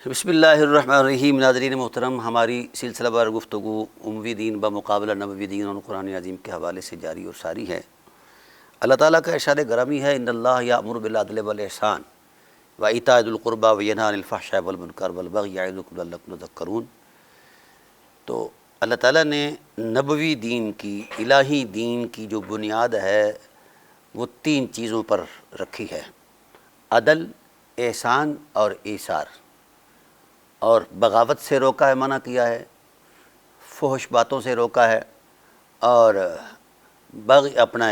بسم اللہ الرحمن الرحیم۔ ناظرین محترم، ہماری سلسلہ وار گفتگو اموی دین بمقابلہ نبوی دین اور قرآن عظیم کے حوالے سے جاری اور ساری ہے۔ اللہ تعالیٰ کا ارشاد گرامی ہے، ان اللہ یأمر بالعدل والاحسان وایتاء ذی القربی وینہی عن الفحشاء والمنکر والبغی یعظکم لعلکم تذکرون۔ تو اللہ تعالیٰ نے نبوی دین کی، الہی دین کی جو بنیاد ہے وہ تین چیزوں پر رکھی ہے: عدل، احسان اور ایثار۔ اور بغاوت سے روکا ہے، منع کیا ہے، فحش باتوں سے روکا ہے، اور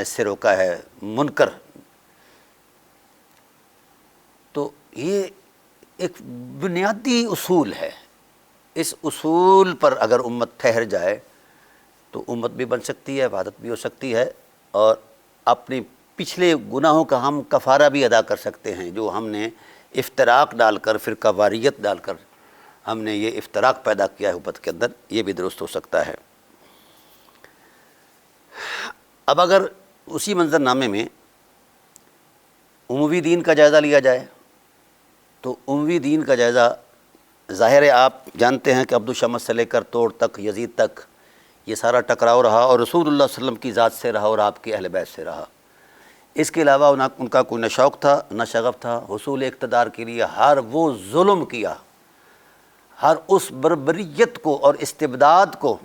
اس سے روکا ہے، منکر۔ تو یہ ایک بنیادی اصول ہے۔ اس اصول پر اگر امت ٹھہر جائے تو امت بھی بن سکتی ہے، وحدت بھی ہو سکتی ہے، اور اپنے پچھلے گناہوں کا ہم کفارہ بھی ادا کر سکتے ہیں۔ جو ہم نے افتراق ڈال کر، فرقہ واریت ڈال کر ہم نے یہ افتراق پیدا کیا ہے امت کے اندر، یہ بھی درست ہو سکتا ہے۔ اب اگر اسی منظر نامے میں اموی دین کا جائزہ لیا جائے تو اموی دین کا جائزہ ظاہر ہے، آپ جانتے ہیں کہ عبد الشمس سے لے کر توڑ تک، یزید تک یہ سارا ٹکراؤ رہا، اور رسول اللہ صلی اللہ علیہ وسلم کی ذات سے رہا اور آپ کے اہل بیت سے رہا۔ اس کے علاوہ ان کا کوئی نہ شوق تھا نہ شغف تھا۔ حصول اقتدار کے لیے ہر وہ ظلم کیا، ہر اس بربریت کو اور استبداد کو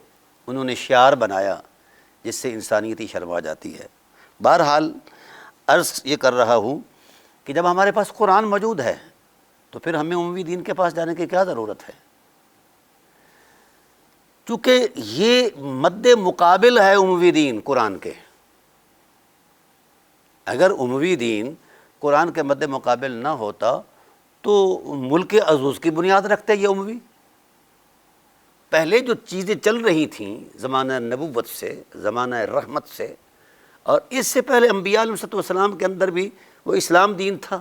انہوں نے شعار بنایا جس سے انسانیتی شرما جاتی ہے۔ بہرحال عرض یہ کر رہا ہوں کہ جب ہمارے پاس قرآن موجود ہے تو پھر ہمیں اموی دین کے پاس جانے کی کیا ضرورت ہے؟ چونکہ یہ مد مقابل ہے اموی دین قرآن کے۔ اگر اموی دین قرآن کے مد مقابل نہ ہوتا تو ملک عزوز کی بنیاد رکھتے یہ اموی۔ پہلے جو چیزیں چل رہی تھیں زمانہ نبوت سے، زمانہ رحمت سے، اور اس سے پہلے انبیاء علیہ السلام کے اندر بھی وہ اسلام دین تھا،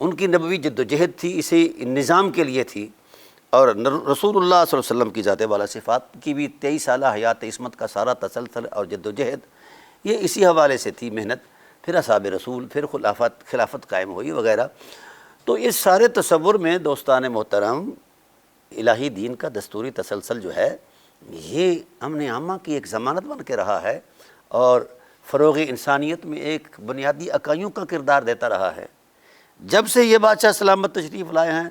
ان کی نبوی جد و جہد تھی، اسی نظام کے لیے تھی، اور رسول اللہ صلی اللہ علیہ وسلم کی ذات والا صفات کی بھی 23 سالہ حیات عصمت کا سارا تسلسل اور جد و جہد یہ اسی حوالے سے تھی، محنت، پھر اصحاب رسول، پھر خلافت قائم ہوئی وغیرہ۔ تو اس سارے تصور میں دوستان محترم الہی دین کا دستوری تسلسل جو ہے یہ امن عامہ کی ایک ضمانت بن کے رہا ہے، اور فروغ انسانیت میں ایک بنیادی اکائیوں کا کردار دیتا رہا ہے۔ جب سے یہ بادشاہ سلامت تشریف لائے ہیں،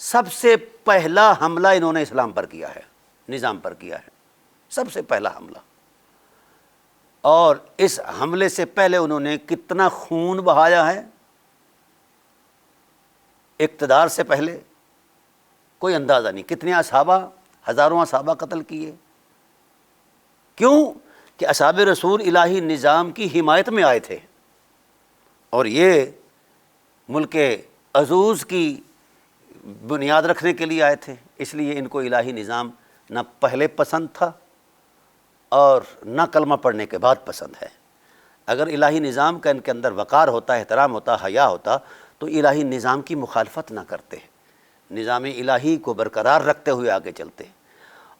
سب سے پہلا حملہ انہوں نے اسلام پر کیا ہے، نظام پر کیا ہے، سب سے پہلا حملہ۔ اور اس حملے سے پہلے انہوں نے کتنا خون بہایا ہے، اقتدار سے پہلے کوئی اندازہ نہیں، کتنے اصحابہ، ہزاروں اصحابہ قتل کیے۔ کیوں کہ اصحاب رسول الہی نظام کی حمایت میں آئے تھے، اور یہ ملک عزوز کی بنیاد رکھنے کے لیے آئے تھے، اس لیے ان کو الہی نظام نہ پہلے پسند تھا اور نہ کلمہ پڑھنے کے بعد پسند ہے۔ اگر الہی نظام کا ان کے اندر وقار ہوتا، احترام ہوتا، حیا ہوتا تو الہی نظام کی مخالفت نہ کرتے، نظام الہی کو برقرار رکھتے ہوئے آگے چلتے۔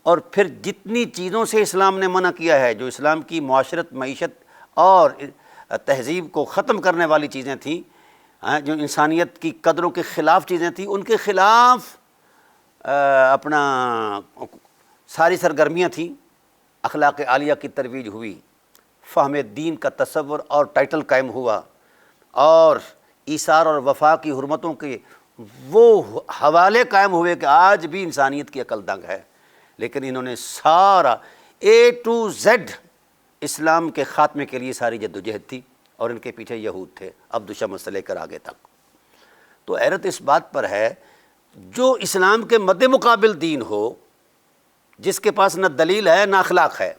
اور پھر جتنی چیزوں سے اسلام نے منع کیا ہے، جو اسلام کی معاشرت، معیشت اور تہذیب کو ختم کرنے والی چیزیں تھیں، جو انسانیت کی قدروں کے خلاف چیزیں تھیں، ان کے خلاف اپنا ساری سرگرمیاں تھیں۔ اخلاق عالیہ کی ترویج ہوئی، فہم دین کا تصور اور ٹائٹل قائم ہوا، اور ایثار اور وفا کی حرمتوں کے وہ حوالے قائم ہوئے کہ آج بھی انسانیت کی عقل دنگ ہے۔ لیکن انہوں نے سارا A to Z اسلام کے خاتمے کے لیے ساری جد و جہد تھی، اور ان کے پیچھے یہود تھے، عبد الشمس سے لے کر آگے تک۔ تو حیرت اس بات پر ہے، جو اسلام کے مد مقابل دین ہو، جس کے پاس نہ دلیل ہے نہ اخلاق ہے،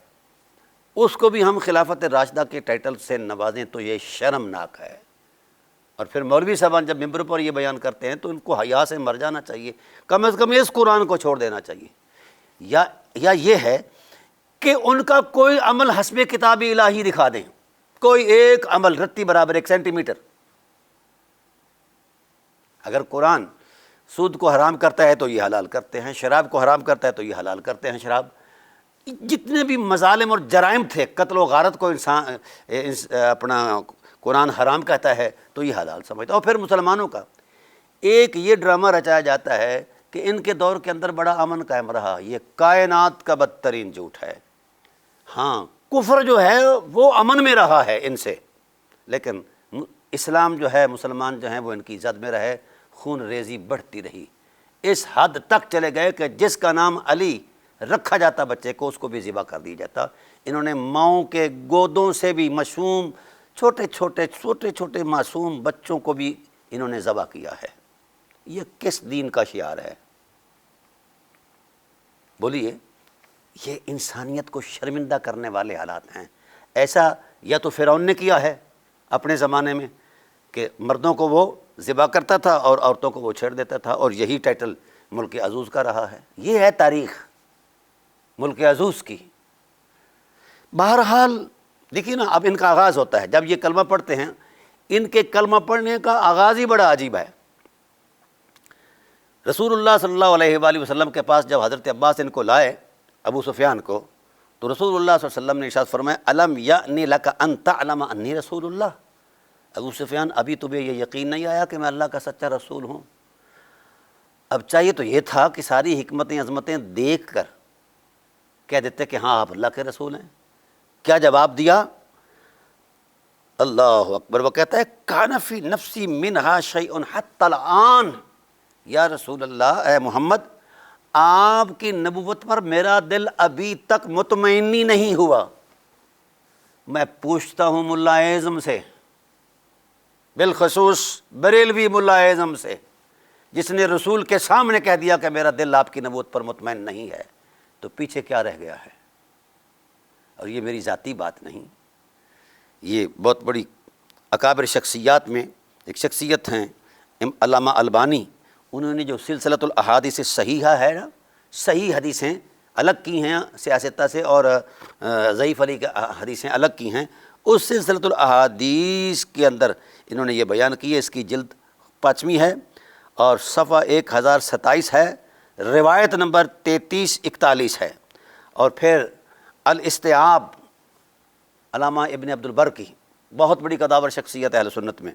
اس کو بھی ہم خلافت راشدہ کے ٹائٹل سے نوازیں تو یہ شرمناک ہے۔ اور پھر مولوی صاحبان جب ممبر پر یہ بیان کرتے ہیں تو ان کو حیا سے مر جانا چاہیے، کم از کم اس قرآن کو چھوڑ دینا چاہیے۔ یا یہ ہے کہ ان کا کوئی عمل حسب کتاب الہی دکھا دیں، کوئی ایک عمل رتی برابر 1 سینٹی میٹر۔ اگر قرآن سود کو حرام کرتا ہے تو یہ حلال کرتے ہیں، شراب کو حرام کرتا ہے تو یہ حلال کرتے ہیں شراب۔ جتنے بھی مظالم اور جرائم تھے، قتل و غارت کو اپنا قرآن حرام کہتا ہے تو یہ حلال سمجھتا ہے۔ اور پھر مسلمانوں کا ایک یہ ڈرامہ رچایا جاتا ہے کہ ان کے دور کے اندر بڑا امن قائم رہا، یہ کائنات کا بدترین جھوٹ ہے۔ ہاں کفر جو ہے وہ امن میں رہا ہے ان سے، لیکن اسلام جو ہے، مسلمان جو ہیں وہ ان کی زد میں رہے، خون ریزی بڑھتی رہی، اس حد تک چلے گئے کہ جس کا نام علی رکھا جاتا بچے کو، اس کو بھی ذبح کر دیا جاتا۔ انہوں نے ماؤں کے گودوں سے بھی معصوم چھوٹے چھوٹے معصوم بچوں کو بھی انہوں نے ذبح کیا ہے۔ یہ کس دین کا شعار ہے؟ بولیے، یہ انسانیت کو شرمندہ کرنے والے حالات ہیں۔ ایسا یا تو فرعون نے کیا ہے اپنے زمانے میں کہ مردوں کو وہ ذبح کرتا تھا اور عورتوں کو وہ چھیڑ دیتا تھا، اور یہی ٹائٹل ملک عزوز کا رہا ہے۔ یہ ہے تاریخ ملک عزوز کی۔ بہرحال دیکھیے نا، اب ان کا آغاز ہوتا ہے جب یہ کلمہ پڑھتے ہیں، ان کے کلمہ پڑھنے کا آغاز ہی بڑا عجیب ہے۔ رسول اللہ صلی اللہ علیہ وآلہ وسلم کے پاس جب حضرت عباس ان کو لائے، ابو سفیان کو، تو رسول اللہ صلی اللہ علیہ وسلم نے ارشاد فرمایا الم یأنی لک ان تعلم انی رسول اللہ۔ ابو سفیان، ابھی تمہیں یہ یقین نہیں آیا کہ میں اللہ کا سچا رسول ہوں؟ اب چاہیے تو یہ تھا کہ ساری حکمتیں عظمتیں دیکھ کر کہہ دیتے کہ ہاں آپ اللہ کے رسول ہیں۔ کیا جواب دیا؟ اللہ اکبر، وہ کہتا ہے کان فی نفسی منہا شیء حتی الآن، یا رسول اللہ، اے محمد، آپ کی نبوت پر میرا دل ابھی تک مطمئن ہی نہیں ہوا۔ میں پوچھتا ہوں ملا اعظم سے، بالخصوص بریلوی ملا اعظم سے، جس نے رسول کے سامنے کہہ دیا کہ میرا دل آپ کی نبوت پر مطمئن نہیں ہے، تو پیچھے کیا رہ گیا ہے؟ اور یہ میری ذاتی بات نہیں، یہ بہت بڑی اکابر شخصیات میں ایک شخصیت ہیں علامہ البانی، انہوں نے جو سلسلۃ الاحادیث صحیحہ ہے نا، صحیح حدیثیں الگ کی ہیں سیاستہ سے، اور ضعیف علی کی حدیثیں الگ کی ہیں، اس سلسلۃ الاحادیث کے اندر انہوں نے یہ بیان کی ہے۔ اس کی جلد 5ویں ہے اور صفحہ 1027 ہے، روایت نمبر 3341 ہے۔ اور پھر الاستیعاب، علامہ ابن عبد البر کی بہت بڑی قداور شخصیت ہے اہل سنت میں،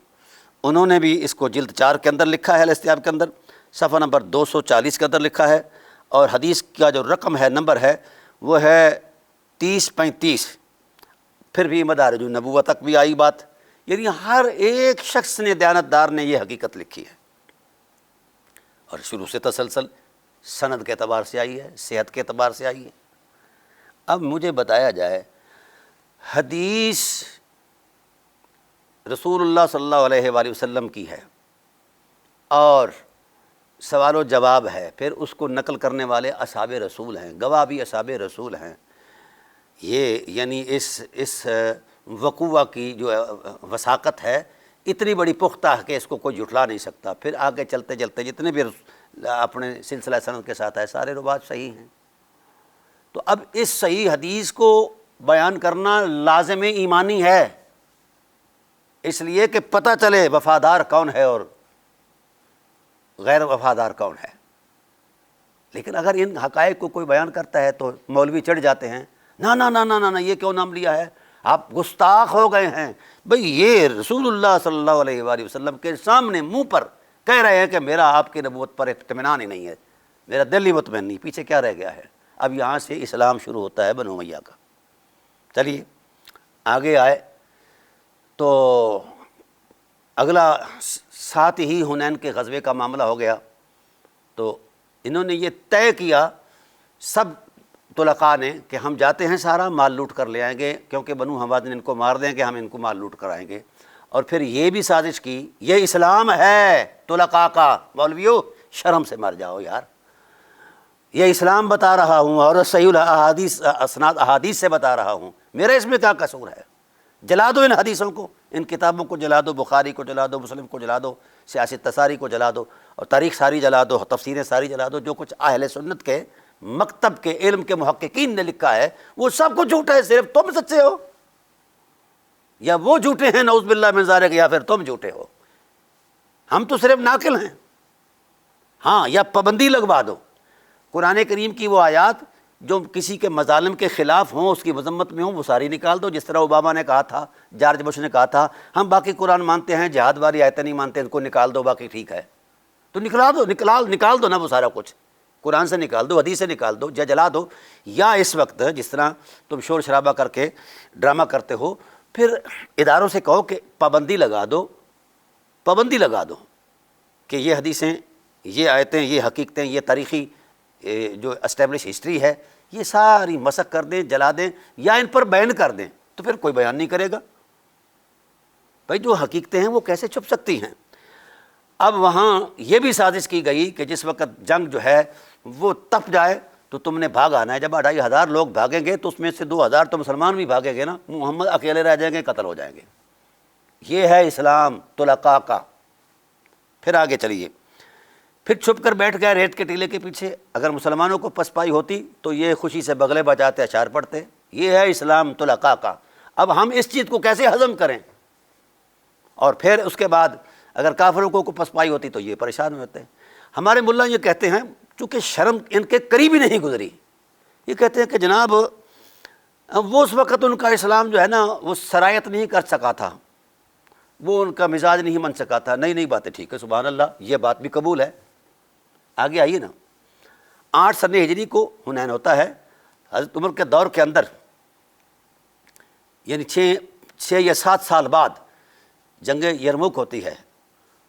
انہوں نے بھی اس کو جلد 4 کے اندر لکھا ہے، الاستیعاب کے اندر صفحہ نمبر 240 کے اندر لکھا ہے، اور حدیث کا جو رقم ہے، نمبر ہے، وہ ہے 3035۔ پھر بھی مدارج النبوہ تک بھی آئی بات، یعنی ہر ایک شخص نے، دیانتدار نے یہ حقیقت لکھی ہے، اور شروع سے تسلسل سند کے اعتبار سے آئی ہے، صحت کے اعتبار سے آئی ہے۔ اب مجھے بتایا جائے، حدیث رسول اللہ صلی اللہ علیہ وآلہ وسلم کی ہے اور سوال و جواب ہے، پھر اس کو نقل کرنے والے اصحاب رسول ہیں، گواہ بھی اصحاب رسول ہیں، یہ یعنی اس وقوع کی جو وثاقت ہے اتنی بڑی پختہ ہے کہ اس کو کوئی جھٹلا نہیں سکتا۔ پھر آگے چلتے چلتے جتنے بھی اپنے سلسلہ سند کے ساتھ ہے، سارے روایات صحیح ہیں۔ تو اب اس صحیح حدیث کو بیان کرنا لازم ایمانی ہے، اس لیے کہ پتہ چلے وفادار کون ہے اور غیر وفادار کون ہے۔ لیکن اگر ان حقائق کو کوئی بیان کرتا ہے تو مولوی چڑھ جاتے ہیں، نہ نہ نہ نہ نہ، یہ کیوں نام لیا ہے، آپ گستاخ ہو گئے ہیں۔ بھئی یہ رسول اللہ صلی اللہ علیہ وآلہ وسلم کے سامنے منہ پر کہہ رہے ہیں کہ میرا آپ کی نبوت پر اطمینان ہی نہیں ہے، میرا دل ہی مطمئن نہیں، پیچھے کیا رہ گیا ہے؟ اب یہاں سے اسلام شروع ہوتا ہے بنو امیہ کا۔ چلیے آگے آئے تو اگلا ساتھ ہی حنین کے غزوے کا معاملہ ہو گیا، تو انہوں نے یہ طے کیا سب طلقاء نے کہ ہم جاتے ہیں، سارا مال لوٹ کر لے آئیں گے، کیونکہ بنو حوازن ان کو مار دیں گے، ہم ان کو مال لوٹ کر آئیں گے۔ اور پھر یہ بھی سازش کی، یہ اسلام ہے طلقاء کا، مولویو شرم سے مر جاؤ یار، یہ اسلام بتا رہا ہوں اور صحیح الاحادیث اسناد احادیث سے بتا رہا ہوں، میرا اس میں کیا قصور ہے؟ جلا دو ان حدیثوں کو، ان کتابوں کو جلا دو، بخاری کو جلا دو، مسلم کو جلا دو، سیاسی تساری کو جلا دو، اور تاریخ ساری جلا دو، تفسیریں ساری جلا دو، جو کچھ اہل سنت کے مکتب کے علم کے محققین نے لکھا ہے وہ سب کچھ جھوٹا ہے، صرف تم سچے ہو، یا وہ جھوٹے ہیں نعوذ باللہ من ذالک، یا پھر تم جھوٹے ہو، ہم تو صرف ناقل ہیں۔ ہاں، یا پابندی لگوا دو، قرآن کریم کی وہ آیات جو کسی کے مظالم کے خلاف ہوں، اس کی مذمت میں ہوں، وہ ساری نکال دو، جس طرح اوباما نے کہا تھا، جارج بش نے کہا تھا، ہم باقی قرآن مانتے ہیں، جہاد والی آیتیں نہیں مانتے، ان کو نکال دو، باقی ٹھیک ہے۔ تو نکال دو نا وہ سارا کچھ، قرآن سے نکال دو، حدیث سے نکال دو، یا جلا دو، یا اس وقت جس طرح تم شور شرابہ کر کے ڈرامہ کرتے ہو، پھر اداروں سے کہو کہ پابندی لگا دو کہ یہ حدیثیں، یہ آیتیں، یہ حقیقتیں، یہ تاریخی جو اسٹیبلش ہسٹری ہے، یہ ساری مسخ کر دیں، جلا دیں، یا ان پر بین کر دیں، تو پھر کوئی بیان نہیں کرے گا۔ بھائی جو حقیقتیں ہیں وہ کیسے چھپ سکتی ہیں؟ اب وہاں یہ بھی سازش کی گئی کہ جس وقت جنگ جو ہے وہ تپ جائے تو تم نے بھاگ آنا ہے۔ جب 2500 لوگ بھاگیں گے تو اس میں سے 2000 تو مسلمان بھی بھاگیں گے نا، محمد اکیلے رہ جائیں گے، قتل ہو جائیں گے۔ یہ ہے اسلام طلقاء کا۔ پھر آگے چلیے، پھر چھپ کر بیٹھ گئے ریت کے ٹیلے کے پیچھے۔ اگر مسلمانوں کو پسپائی ہوتی تو یہ خوشی سے بغلے بجاتے، اشعار پڑھتے۔ یہ ہے اسلام طلقاء کا۔ اب ہم اس چیز کو کیسے ہضم کریں؟ اور پھر اس کے بعد اگر کافروں کو پسپائی ہوتی تو یہ پریشان ہوتے ہیں۔ ہمارے ملا یہ کہتے ہیں، چونکہ شرم ان کے قریب ہی نہیں گزری، یہ کہتے ہیں کہ جناب وہ اس وقت ان کا اسلام جو ہے نا وہ سرایت نہیں کر سکا تھا، وہ ان کا مزاج نہیں بن سکا تھا۔ نئی باتیں ٹھیک ہے، سبحان اللہ، یہ بات بھی قبول ہے۔ آگے آئیے نا، 8 سن ہجری کو حنین ہوتا ہے، حضرت عمر کے دور کے اندر، یعنی 6 یا 7 سال بعد جنگ یرموک ہوتی ہے۔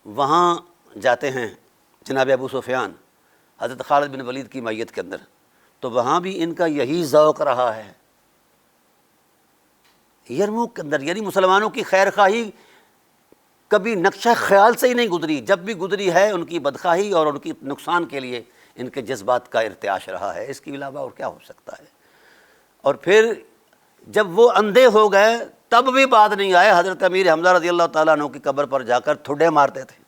وہاں جاتے ہیں جناب ابو سفیان حضرت خالد بن ولید کی معیت کے اندر، تو وہاں بھی ان کا یہی ذوق رہا ہے۔ یرموک کے اندر یعنی مسلمانوں کی خیر خواہی کبھی نقشہ خیال سے ہی نہیں گزری، جب بھی گزری ہے ان کی بدخواہی اور ان کی نقصان کے لیے ان کے جذبات کا ارتعاش رہا ہے۔ اس کے علاوہ اور کیا ہو سکتا ہے؟ اور پھر جب وہ اندھے ہو گئے تب بھی بات نہیں آئے، حضرت امیر حمزہ رضی اللہ تعالیٰ عنہ کی قبر پر جا کر ٹھڈے مارتے تھے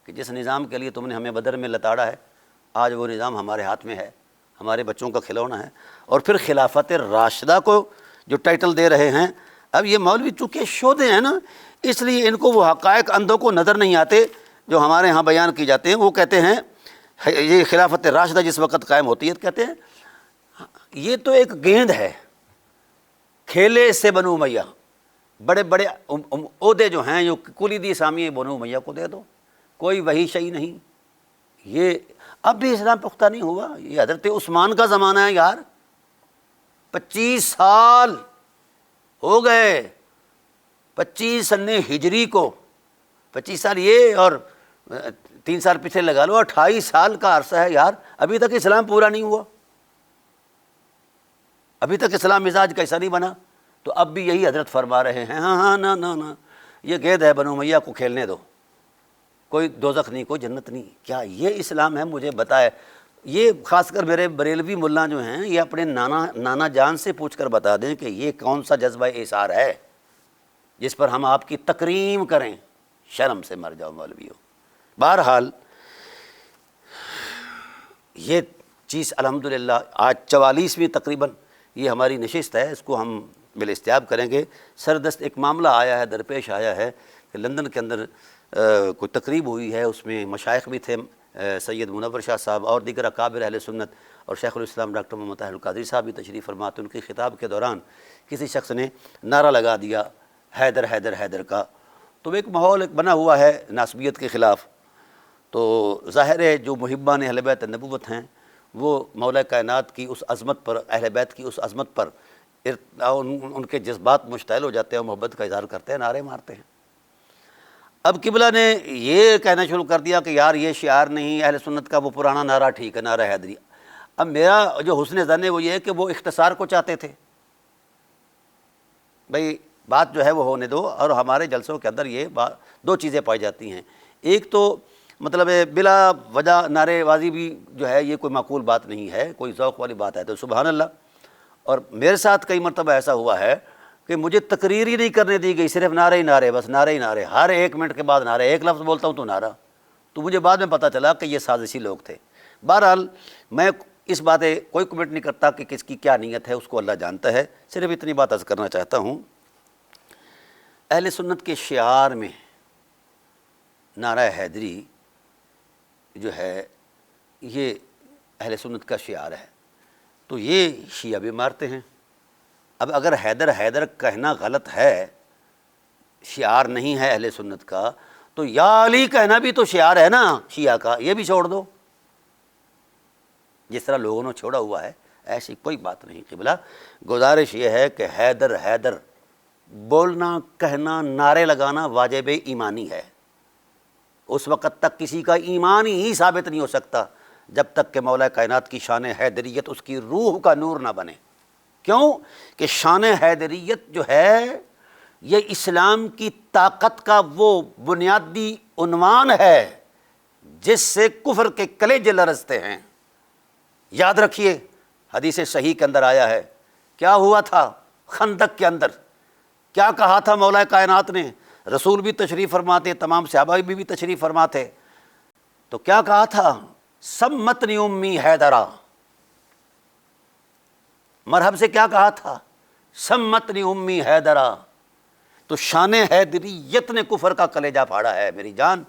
کہ جس نظام کے لیے تم نے ہمیں بدر میں لتاڑا ہے، آج وہ نظام ہمارے ہاتھ میں ہے، ہمارے بچوں کا کھلونا ہے۔ اور پھر خلافت راشدہ کو جو ٹائٹل دے رہے ہیں، اب یہ مولوی چونکہ شودے ہیں نا، اس لیے ان کو وہ حقائق اندھوں کو نظر نہیں آتے جو ہمارے ہاں بیان کی جاتے ہیں۔ وہ کہتے ہیں یہ خلافت راشدہ جس وقت قائم ہوتی ہے، کہتے ہیں یہ تو ایک گیند ہے، کھیلے سے بنو امیہ، بڑے بڑے عہدے جو ہیں جو کلیدی اسامی بنو امیہ کو دے دو، کوئی وہی شیء نہیں۔ یہ اب بھی اسلام پختہ نہیں ہوا، یہ حضرت عثمان کا زمانہ ہے یار، 25 سال ہو گئے، 25 سن ہجری کو، 25 سال یہ اور 3 سال پیچھے لگا لو، 28 سال کا عرصہ ہے یار، ابھی تک اسلام پورا نہیں ہوا، ابھی تک اسلام مزاج کیسا نہیں بنا۔ تو اب بھی یہی حضرت فرما رہے ہیں، ہاں نا یہ گید ہے، بنو امیہ کو کھیلنے دو، کوئی دوزخ نہیں، کوئی جنت نہیں۔ کیا یہ اسلام ہے؟ مجھے بتائے۔ یہ خاص کر میرے بریلوی ملا جو ہیں، یہ اپنے نانا جان سے پوچھ کر بتا دیں کہ یہ کون سا جذبہ ایثار ہے جس پر ہم آپ کی تکریم کریں۔ شرم سے مر جاؤ مولویو۔ بہرحال یہ چیز الحمدللہ آج 44ویں تقریباً یہ ہماری نشست ہے، اس کو ہم بالاستیاب کریں گے۔ سردست ایک معاملہ آیا ہے، درپیش آیا ہے کہ لندن کے اندر کوئی تقریب ہوئی ہے، اس میں مشائخ بھی تھے، سید منور شاہ صاحب اور دیگر اکابر اہل سنت، اور شیخ الاسلام ڈاکٹر محمد طاہر القادری صاحب بھی تشریف فرما تھے۔ ان کی خطاب کے دوران کسی شخص نے نعرہ لگا دیا حیدر حیدر حیدر کا، تو ایک ماحول ایک بنا ہوا ہے ناسبیت کے خلاف۔ تو ظاہر ہے جو محبان اہل بیت نبوت ہیں وہ مولا کائنات کی اس عظمت پر، اہل بیت کی اس عظمت پر ان کے جذبات مشتعل ہو جاتے ہیں اور محبت کا اظہار کرتے ہیں، نعرے مارتے ہیں۔ اب قبلہ نے یہ کہنا شروع کر دیا کہ یار یہ شعار نہیں، اہل سنت کا وہ پرانا نعرہ ٹھیک ہے، نعرہ حیدری۔ اب میرا جو حسن ظن ہے وہ یہ ہے کہ وہ اختصار کو چاہتے تھے، بھئی بات جو ہے وہ ہونے دو۔ اور ہمارے جلسوں کے اندر یہ 2 چیزیں پائی جاتی ہیں، ایک تو مطلب بلا وجہ نعرے بازی بھی جو ہے یہ کوئی معقول بات نہیں ہے، کوئی ذوق والی بات ہے تو سبحان اللہ۔ اور میرے ساتھ کئی مرتبہ ایسا ہوا ہے کہ مجھے تقریر ہی نہیں کرنے دی گئی، صرف نعرے ہی نعرے، بس نعرے ہی نعرے، ہر 1 منٹ کے بعد نعرے، ایک لفظ بولتا ہوں تو نعرہ۔ تو مجھے بعد میں پتہ چلا کہ یہ سازشی لوگ تھے۔ بہرحال میں اس باتیں کوئی کمنٹ نہیں کرتا کہ کس کی کیا نیت ہے، اس کو اللہ جانتا ہے، صرف اتنی بات عرض کرنا چاہتا ہوں۔ اہل سنت کے شعار میں نعرہ حیدری جو ہے یہ اہل سنت کا شعار ہے، تو یہ شیعہ بھی مارتے ہیں۔ اب اگر حیدر حیدر کہنا غلط ہے، شعار نہیں ہے اہل سنت کا، تو یا علی کہنا بھی تو شعار ہے نا شیعہ کا، یہ بھی چھوڑ دو جس طرح لوگوں نے چھوڑا ہوا ہے، ایسی کوئی بات نہیں۔ قبلہ گزارش یہ ہے کہ حیدر حیدر بولنا، کہنا، نعرے لگانا واجب ایمانی ہے۔ اس وقت تک کسی کا ایمان ہی ثابت نہیں ہو سکتا جب تک کہ مولا کائنات کی شان حیدریت اس کی روح کا نور نہ بنے۔ کیوں کہ شان حیدریت جو ہے یہ اسلام کی طاقت کا وہ بنیادی عنوان ہے جس سے کفر کے کلیجے لرزتے ہیں۔ یاد رکھیے حدیث صحیح کے اندر آیا ہے، کیا ہوا تھا خندق کے اندر، کیا کہا تھا مولا کائنات نے، رسول بھی تشریف فرماتے، تمام صحابہ بھی تشریف فرماتے، تو کیا کہا تھا؟ سمتنی امی حیدرہ، مرحب سے کیا کہا تھا؟ سمتنی امی حیدرہ۔ تو شان حیدریت نے کفر کا کلیجہ پھاڑا ہے میری جان۔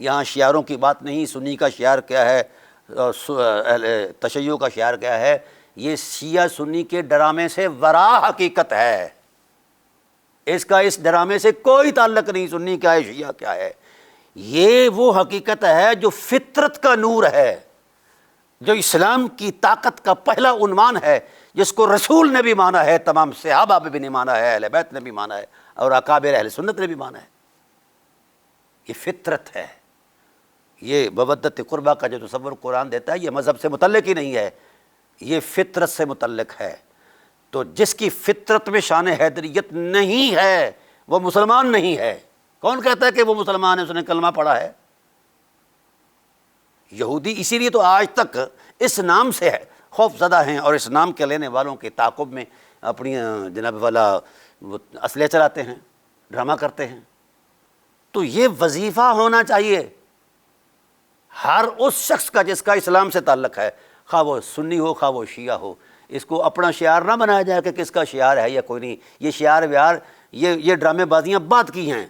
یہاں شعاروں کی بات نہیں، سنی کا شعار کیا ہے، تشیع کا شعار کیا ہے، یہ شیعہ سنی کے ڈرامے سے ورا حقیقت ہے، اس کا اس ڈرامے سے کوئی تعلق نہیں، سنی کیا ہے شیعہ کیا ہے، یہ وہ حقیقت ہے جو فطرت کا نور ہے، جو اسلام کی طاقت کا پہلا عنوان ہے، جس کو رسول نے بھی مانا ہے، تمام صحابہ بھی نے مانا ہے، اہل بیت نے بھی مانا ہے، اور اکابر اہل سنت نے بھی مانا ہے۔ یہ فطرت ہے، یہ مودت قربہ کا جو تصور قرآن دیتا ہے یہ مذہب سے متعلق ہی نہیں ہے، یہ فطرت سے متعلق ہے۔ تو جس کی فطرت میں شان حیدریت نہیں ہے وہ مسلمان نہیں ہے۔ کون کہتا ہے کہ وہ مسلمان ہے، اس نے کلمہ پڑھا ہے؟ یہودی اسی لیے تو آج تک اس نام سے خوف زدہ ہیں اور اس نام کے لینے والوں کے تعاقب میں اپنی جناب والا وہ اسلحے چلاتے ہیں، ڈرامہ کرتے ہیں۔ تو یہ وظیفہ ہونا چاہیے ہر اس شخص کا جس کا اسلام سے تعلق ہے، خواہ وہ سنی ہو خواہ وہ شیعہ ہو۔ اس کو اپنا شعار نہ بنایا جائے کہ کس کا شعار ہے یا کوئی نہیں، یہ شعار ویار یہ ڈرامے بازیاں بعد کی ہیں،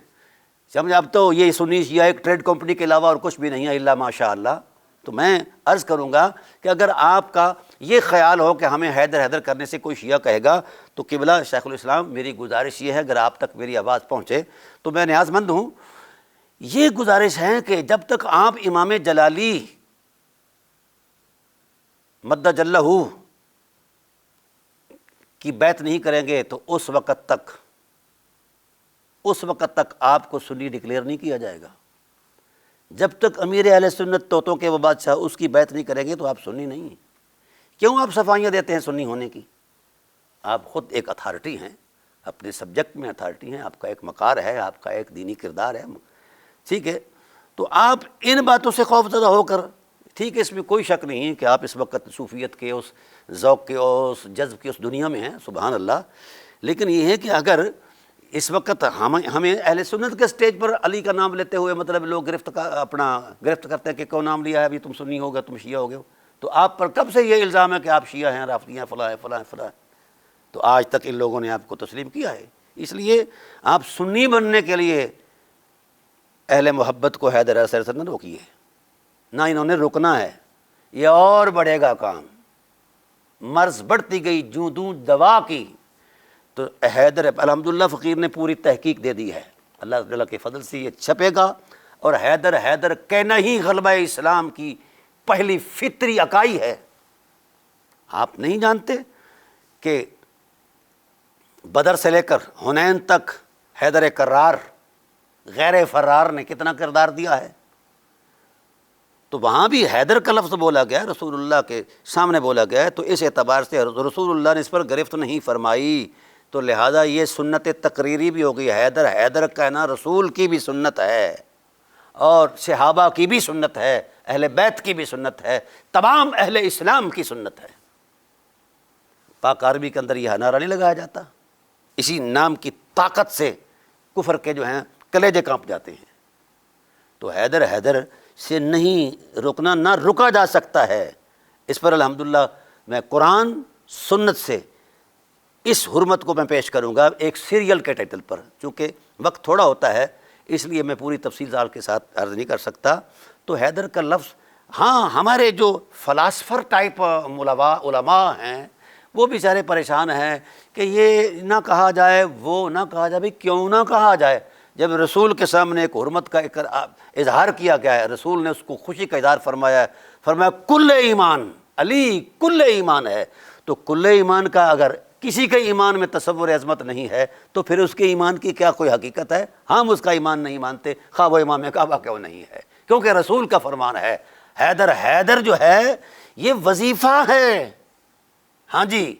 سمجھ؟ اب تو یہ سنی شیعہ ایک ٹریڈ کمپنی کے علاوہ اور کچھ بھی نہیں ہے الا ماشاء اللہ۔ تو میں عرض کروں گا کہ اگر آپ کا یہ خیال ہو کہ ہمیں حیدر حیدر کرنے سے کوئی شیعہ کہے گا تو قبلہ شیخ الاسلام میری گزارش یہ ہے، اگر آپ تک میری آواز پہنچے تو میں نیاز مند ہوں، یہ گزارش ہے کہ جب تک آپ امام جلالی مد جلہ کی بیعت نہیں کریں گے تو اس وقت تک آپ کو سنی ڈکلیئر نہیں کیا جائے گا۔ جب تک امیر اہل سنت طوطوں کے وہ بادشاہ اس کی بیعت نہیں کریں گے تو آپ سنی نہیں ہیں۔ کیوں آپ صفائیاں دیتے ہیں سنی ہونے کی؟ آپ خود ایک اتھارٹی ہیں، اپنے سبجیکٹ میں اتھارٹی ہیں، آپ کا ایک مقار ہے، آپ کا ایک دینی کردار ہے، ٹھیک ہے؟ تو آپ ان باتوں سے خوف زدہ ہو کر، ٹھیک ہے اس میں کوئی شک نہیں ہے کہ آپ اس وقت صوفیت کے اس ذوق کے اس جذب کی اس دنیا میں ہیں، سبحان اللہ، لیکن یہ ہے کہ اگر اس وقت ہمیں اہل سنت کے سٹیج پر علی کا نام لیتے ہوئے مطلب لوگ گرفت کرتے ہیں کہ کون نام لیا ہے، ابھی تم سنی ہو گئے، تم شیعہ ہو گئے ہو، تو آپ پر کب سے یہ الزام ہے کہ آپ شیعہ ہیں، رافضی ہیں، فلاں فلاں فلاں؟ تو آج تک ان لوگوں نے آپ کو تسلیم کیا ہے۔ اس لیے آپ سنی بننے کے لیے اہل محبت کو حیدر حیدر سے نہ روکیے، نہ انہوں نے رکنا ہے، یہ اور بڑھے گا کام۔ مرض بڑھتی گئی جوں دوں دوا کی، تو حیدر الحمدللہ فقیر نے پوری تحقیق دے دی ہے، اللہ تعالیٰ کے فضل سے یہ چھپے گا، اور حیدر حیدر کہنا ہی غلبہ اسلام کی پہلی فطری اکائی ہے۔ آپ نہیں جانتے کہ بدر سے لے کر حنین تک حیدر کرار غیر فرار نے کتنا کردار دیا ہے؟ تو وہاں بھی حیدر کا لفظ بولا گیا، رسول اللہ کے سامنے بولا گیا ہے، تو اس اعتبار سے رسول اللہ نے اس پر گرفت نہیں فرمائی، تو لہٰذا یہ سنت تقریری بھی ہو گئی۔ حیدر حیدر کہنا رسول کی بھی سنت ہے، اور صحابہ کی بھی سنت ہے، اہل بیت کی بھی سنت ہے، تمام اہل اسلام کی سنت ہے۔ پاک عربی کے اندر یہ نعرہ نہیں لگایا جاتا؟ اسی نام کی طاقت سے کفر کے جو ہیں کلیجے کانپ جاتے ہیں۔ تو حیدر حیدر سے نہیں رکنا، نہ رکا جا سکتا ہے۔ اس پر الحمدللہ میں قرآن سنت سے اس حرمت کو میں پیش کروں گا ایک سیریل کے ٹائٹل پر، چونکہ وقت تھوڑا ہوتا ہے اس لیے میں پوری تفصیل کے ساتھ عرض نہیں کر سکتا۔ تو حیدر کا لفظ، ہاں ہمارے جو فلاسفر ٹائپ علماء ہیں وہ بیچارے پریشان ہیں کہ یہ نہ کہا جائے، وہ نہ کہا جائے، بھئی کیوں نہ کہا جائے؟ جب رسول کے سامنے ایک حرمت کا اظہار کیا گیا ہے، رسول نے اس کو خوشی کا اظہار فرمایا ہے، فرمایا کل ایمان، علی کل ایمان ہے۔ تو کل ایمان کا اگر کسی کے ایمان میں تصور عظمت نہیں ہے تو پھر اس کے ایمان کی کیا کوئی حقیقت ہے؟ ہم اس کا ایمان نہیں مانتے، خواہ وہ امام کعبہ کیوں نہیں ہے، کیونکہ رسول کا فرمان ہے۔ حیدر، حیدر جو ہے یہ وظیفہ ہے، ہاں جی،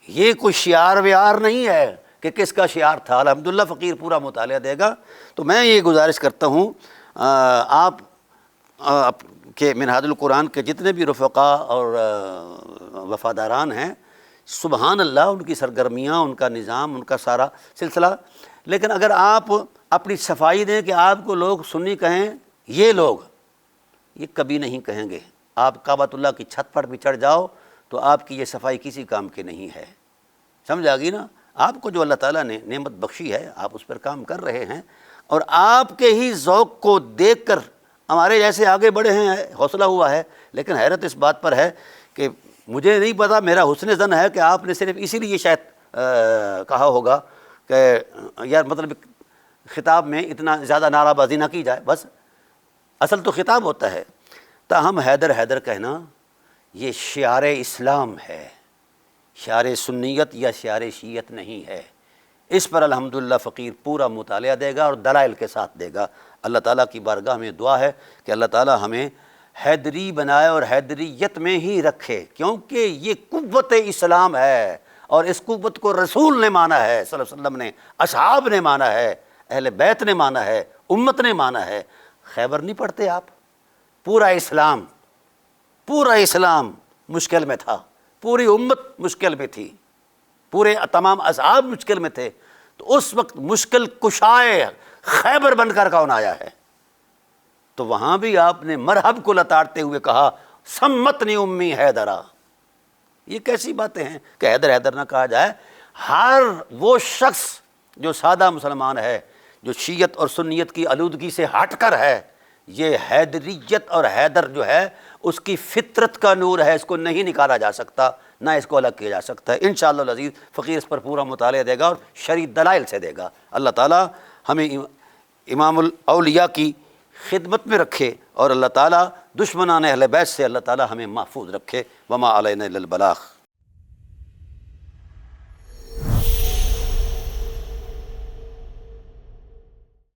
یہ کوئی شعار ویار نہیں ہے کہ کس کا شعار تھا۔ الحمدللہ فقیر پورا مطالعہ دے گا۔ تو میں یہ گزارش کرتا ہوں آپ کہ منہاج القرآن کے جتنے بھی رفقا اور وفاداران ہیں، سبحان اللہ، ان کی سرگرمیاں، ان کا نظام، ان کا سارا سلسلہ، لیکن اگر آپ اپنی صفائی دیں کہ آپ کو لوگ سنی کہیں، یہ لوگ یہ کبھی نہیں کہیں گے۔ آپ کعبۃ اللہ کی چھت پر بھی چڑھ جاؤ تو آپ کی یہ صفائی کسی کام کی نہیں ہے، سمجھ آ گئی نا؟ آپ کو جو اللہ تعالیٰ نے نعمت بخشی ہے، آپ اس پر کام کر رہے ہیں، اور آپ کے ہی ذوق کو دیکھ کر ہمارے جیسے آگے بڑھے ہیں، حوصلہ ہوا ہے۔ لیکن حیرت اس بات پر ہے کہ مجھے نہیں پتا، میرا حسن ظن ہے کہ آپ نے صرف اسی لیے شاید کہا ہوگا کہ یار مطلب خطاب میں اتنا زیادہ نعرہ بازی نہ کی جائے، بس اصل تو خطاب ہوتا ہے۔ تاہم حیدر حیدر کہنا یہ شعار اسلام ہے، شعار سنیت یا شعار شیعت نہیں ہے۔ اس پر الحمدللہ فقیر پورا مطالعہ دے گا اور دلائل کے ساتھ دے گا۔ اللہ تعالیٰ کی بارگاہ میں دعا ہے کہ اللہ تعالیٰ ہمیں حیدری بنائے اور حیدریت میں ہی رکھے، کیونکہ یہ قوت اسلام ہے، اور اس قوت کو رسول نے مانا ہے، صلی اللہ علیہ وسلم نے، اصحاب نے مانا ہے، اہل بیت نے مانا ہے، امت نے مانا ہے۔ خیبر نہیں پڑھتے آپ؟ پورا اسلام مشکل میں تھا، پوری امت مشکل میں تھی، پورے تمام اصحاب مشکل میں تھے، تو اس وقت مشکل کشائے خیبر بن کر کون آیا ہے؟ تو وہاں بھی آپ نے مرحب کو لتاڑتے ہوئے کہا سمتنی امی حیدرا۔ یہ کیسی باتیں ہیں کہ حیدر حیدر نہ کہا جائے؟ ہر وہ شخص جو سادہ مسلمان ہے، جو شیعت اور سنیت کی آلودگی سے ہٹ کر ہے، یہ حیدریت اور حیدر جو ہے اس کی فطرت کا نور ہے، اس کو نہیں نکالا جا سکتا، نہ اس کو الگ کیا جا سکتا ہے۔ انشاءاللہ العزیز فقیر اس پر پورا مطالعہ دے گا اور شرعی دلائل سے دے گا۔ اللہ تعالیٰ ہمیں امام الاولیاء کی خدمت میں رکھے، اور اللہ تعالیٰ دشمنان اہل بیت سے اللہ تعالیٰ ہمیں محفوظ رکھے۔ وما علینا الا البلاغ۔